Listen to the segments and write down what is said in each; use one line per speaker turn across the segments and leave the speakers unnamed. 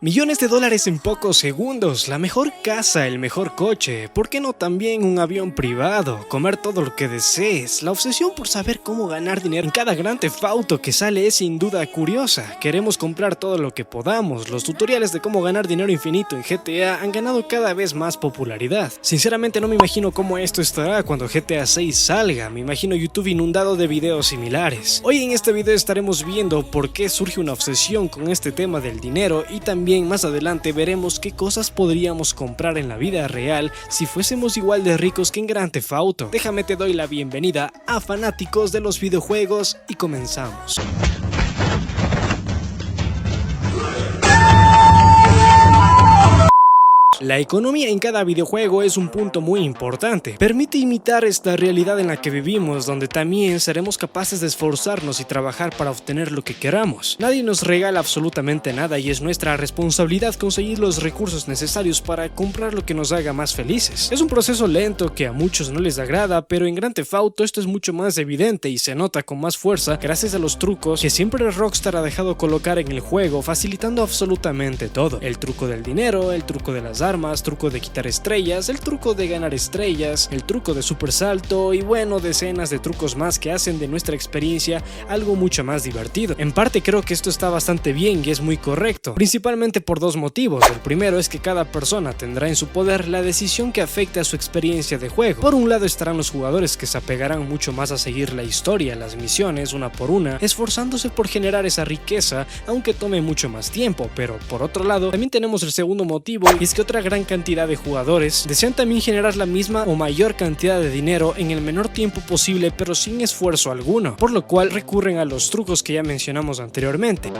Millones de dólares en pocos segundos, la mejor casa, el mejor coche, ¿por qué no también un avión privado? Comer todo lo que desees, la obsesión por saber cómo ganar dinero en cada Grand Theft Auto que sale es sin duda curiosa. Queremos comprar todo lo que podamos, los tutoriales de cómo ganar dinero infinito en GTA han ganado cada vez más popularidad. Sinceramente no me imagino cómo esto estará cuando GTA 6 salga, me imagino YouTube inundado de videos similares. Hoy en este video estaremos viendo por qué surge una obsesión con este tema del dinero y también más adelante veremos qué cosas podríamos comprar en la vida real si fuésemos igual de ricos que en Grand Theft Auto. Déjame te doy la bienvenida a fanáticos de los videojuegos y comenzamos. La economía en cada videojuego es un punto muy importante. Permite imitar esta realidad en la que vivimos, donde también seremos capaces de esforzarnos y trabajar para obtener lo que queramos. Nadie nos regala absolutamente nada y es nuestra responsabilidad conseguir los recursos necesarios para comprar lo que nos haga más felices. Es un proceso lento que a muchos no les agrada, pero en Grand Theft Auto esto es mucho más evidente y se nota con más fuerza gracias a los trucos que siempre Rockstar ha dejado colocar en el juego, facilitando absolutamente todo. El truco del dinero, el truco de las armas, truco de quitar estrellas, el truco de ganar estrellas, el truco de super salto y bueno, decenas de trucos más que hacen de nuestra experiencia algo mucho más divertido. En parte creo que esto está bastante bien y es muy correcto, principalmente por dos motivos. El primero es que cada persona tendrá en su poder la decisión que afecte a su experiencia de juego. Por un lado estarán los jugadores que se apegarán mucho más a seguir la historia, las misiones una por una, esforzándose por generar esa riqueza aunque tome mucho más tiempo, pero por otro lado también tenemos el segundo motivo y es que otra gran cantidad de jugadores desean también generar la misma o mayor cantidad de dinero en el menor tiempo posible pero sin esfuerzo alguno, por lo cual recurren a los trucos que ya mencionamos anteriormente.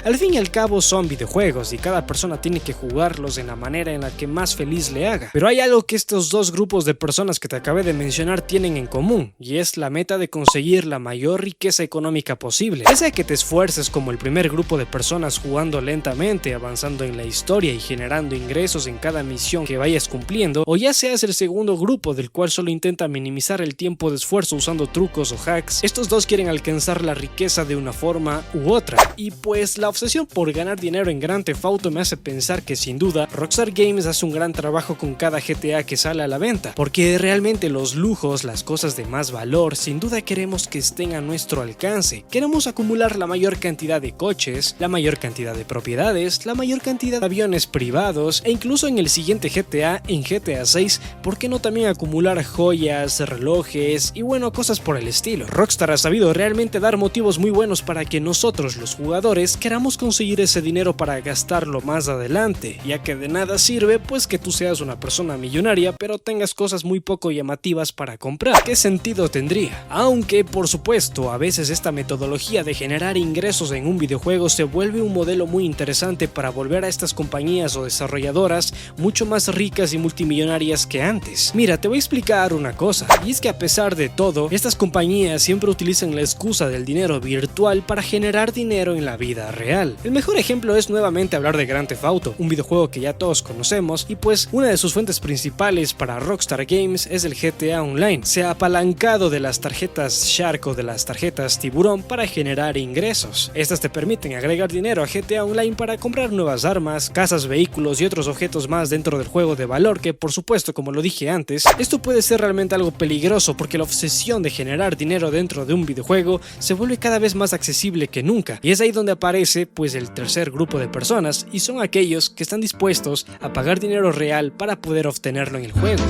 Al fin y al cabo son videojuegos y cada persona tiene que jugarlos en la manera en la que más feliz le haga. Pero hay algo que estos dos grupos de personas que te acabé de mencionar tienen en común, y es la meta de conseguir la mayor riqueza económica posible. Ya sea que te esfuerces como el primer grupo de personas jugando lentamente, avanzando en la historia y generando ingresos en cada misión que vayas cumpliendo, o ya seas el segundo grupo del cual solo intenta minimizar el tiempo de esfuerzo usando trucos o hacks, estos dos quieren alcanzar la riqueza de una forma u otra. Y pues la obsesión por ganar dinero en Grand Theft Auto me hace pensar que sin duda Rockstar Games hace un gran trabajo con cada GTA que sale a la venta, porque realmente los lujos, las cosas de más valor, sin duda queremos que estén a nuestro alcance. Queremos acumular la mayor cantidad de coches, la mayor cantidad de propiedades, la mayor cantidad de aviones privados e incluso en el siguiente GTA, en GTA 6, ¿por qué no también acumular joyas, relojes y bueno, cosas por el estilo? Rockstar ha sabido realmente dar motivos muy buenos para que nosotros los jugadores queramos conseguir ese dinero para gastarlo más adelante, ya que de nada sirve pues que tú seas una persona millonaria pero tengas cosas muy poco llamativas para comprar. ¿Qué sentido tendría? Aunque por supuesto a veces esta metodología de generar ingresos en un videojuego se vuelve un modelo muy interesante para volver a estas compañías o desarrolladoras mucho más ricas y multimillonarias que antes. Mira, te voy a explicar una cosa, y es que a pesar de todo, estas compañías siempre utilizan la excusa del dinero virtual para generar dinero en la vida real. El mejor ejemplo es nuevamente hablar de Grand Theft Auto, un videojuego que ya todos conocemos y pues una de sus fuentes principales para Rockstar Games es el GTA Online. Se ha apalancado de las tarjetas Shark o de las tarjetas Tiburón para generar ingresos. Estas te permiten agregar dinero a GTA Online para comprar nuevas armas, casas, vehículos y otros objetos más dentro del juego de valor que por supuesto, como lo dije antes, esto puede ser realmente algo peligroso porque la obsesión de generar dinero dentro de un videojuego se vuelve cada vez más accesible que nunca, y es ahí donde aparece pues el tercer grupo de personas, y son aquellos que están dispuestos a pagar dinero real para poder obtenerlo en el juego.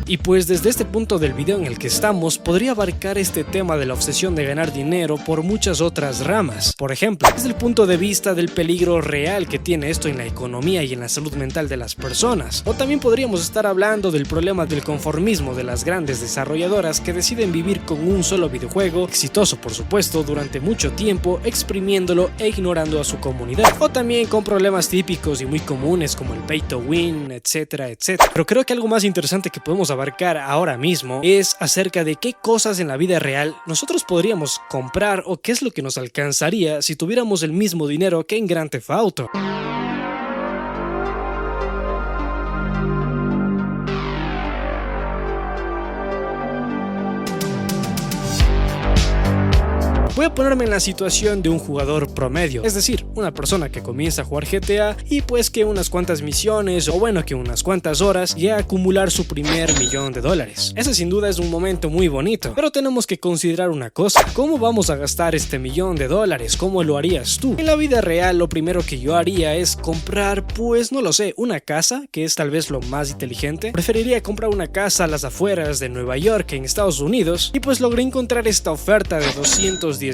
Y pues desde este punto del video en el que estamos podría abarcar este tema de la obsesión de ganar dinero por muchas otras ramas. Por ejemplo, desde el punto de vista del peligro real que tiene esto en la economía y en la salud mental de las personas. O también podríamos estar hablando del problema del conformismo de las grandes desarrolladoras que deciden vivir con un solo videojuego, exitoso por supuesto, durante mucho tiempo, exprimiéndolo e ignorando a su comunidad. O también con problemas típicos y muy comunes como el pay to win, etcétera, etcétera. Pero creo que algo más interesante que podemos abarcar ahora mismo es acerca de qué cosas en la vida real nosotros podríamos comprar o qué es lo que nos alcanzaría si tuviéramos el mismo dinero que en Grand Theft Auto. Voy a ponerme en la situación de un jugador promedio, es decir, una persona que comienza a jugar GTA y pues que unas cuantas misiones o bueno que unas cuantas horas llega a acumular su primer $1.000.000. Ese sin duda es un momento muy bonito, pero tenemos que considerar una cosa: ¿cómo vamos a gastar este $1.000.000? ¿Cómo lo harías tú? En la vida real lo primero que yo haría es comprar, pues no lo sé, una casa, que es tal vez lo más inteligente. Preferiría comprar una casa a las afueras de Nueva York en Estados Unidos y pues logré encontrar esta oferta de $210.000,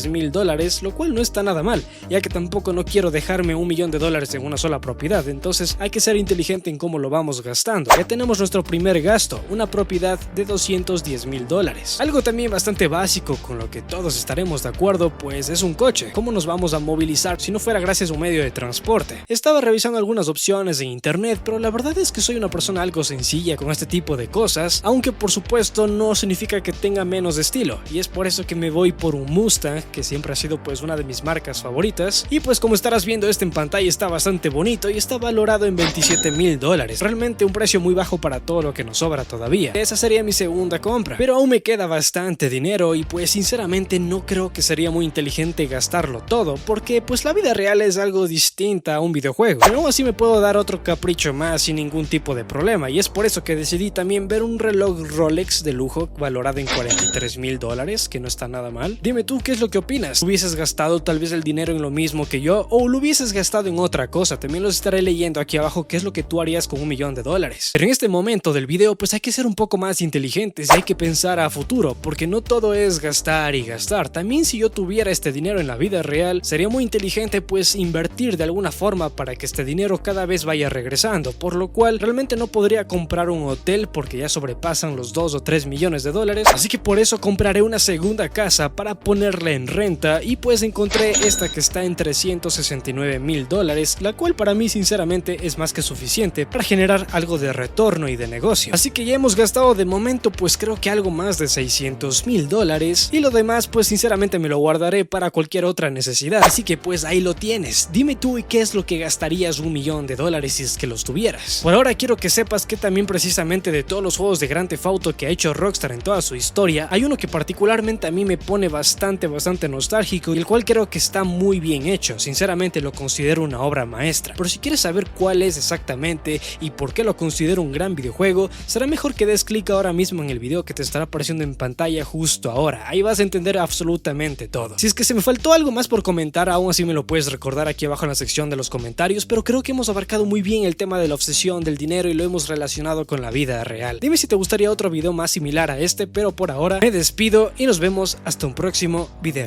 lo cual no está nada mal, ya que tampoco no quiero dejarme $1.000.000 en una sola propiedad, entonces hay que ser inteligente en cómo lo vamos gastando. Ya tenemos nuestro primer gasto, una propiedad de $210.000. Algo también bastante básico con lo que todos estaremos de acuerdo, pues es un coche. ¿Cómo nos vamos a movilizar si no fuera gracias a un medio de transporte? Estaba revisando algunas opciones en internet, pero la verdad es que soy una persona algo sencilla con este tipo de cosas, aunque por supuesto no significa que tenga menos estilo, y es por eso que me voy por un Mustang, que siempre ha sido pues una de mis marcas favoritas, y pues como estarás viendo este en pantalla está bastante bonito y está valorado en $27.000, realmente un precio muy bajo para todo lo que nos sobra todavía. Esa sería mi segunda compra, pero aún me queda bastante dinero y pues sinceramente no creo que sería muy inteligente gastarlo todo, porque pues la vida real es algo distinta a un videojuego, pero aún así me puedo dar otro capricho más sin ningún tipo de problema, y es por eso que decidí también ver un reloj Rolex de lujo valorado en $43.000, que no está nada mal. Dime tú, ¿qué es lo que opinas? ¿Hubieses gastado tal vez el dinero en lo mismo que yo o lo hubieses gastado en otra cosa? También los estaré leyendo aquí abajo qué es lo que tú harías con $1.000.000. Pero en este momento del video pues hay que ser un poco más inteligentes y hay que pensar a futuro, porque no todo es gastar y gastar. También si yo tuviera este dinero en la vida real sería muy inteligente pues invertir de alguna forma para que este dinero cada vez vaya regresando, por lo cual realmente no podría comprar un hotel porque ya sobrepasan los 2 o 3 millones de dólares, así que por eso compraré una segunda casa para ponerla en renta y pues encontré esta que está en $369.000, la cual para mí sinceramente es más que suficiente para generar algo de retorno y de negocio. Así que ya hemos gastado de momento pues creo que algo más de $600.000 y lo demás pues sinceramente me lo guardaré para cualquier otra necesidad. Así que pues ahí lo tienes. Dime tú y qué es lo que gastarías $1.000.000 si es que los tuvieras. Por ahora quiero que sepas que también precisamente de todos los juegos de Grand Theft Auto que ha hecho Rockstar en toda su historia, hay uno que particularmente a mí me pone bastante nostálgico y el cual creo que está muy bien hecho. Sinceramente lo considero una obra maestra, pero si quieres saber cuál es exactamente y por qué lo considero un gran videojuego, será mejor que des clic ahora mismo en el video que te estará apareciendo en pantalla justo ahora. Ahí vas a entender absolutamente todo. Si es que se me faltó algo más por comentar, aún así me lo puedes recordar aquí abajo en la sección de los comentarios, pero creo que hemos abarcado muy bien el tema de la obsesión del dinero y lo hemos relacionado con la vida real. Dime si te gustaría otro video más similar a este, pero por ahora me despido y nos vemos hasta un próximo video.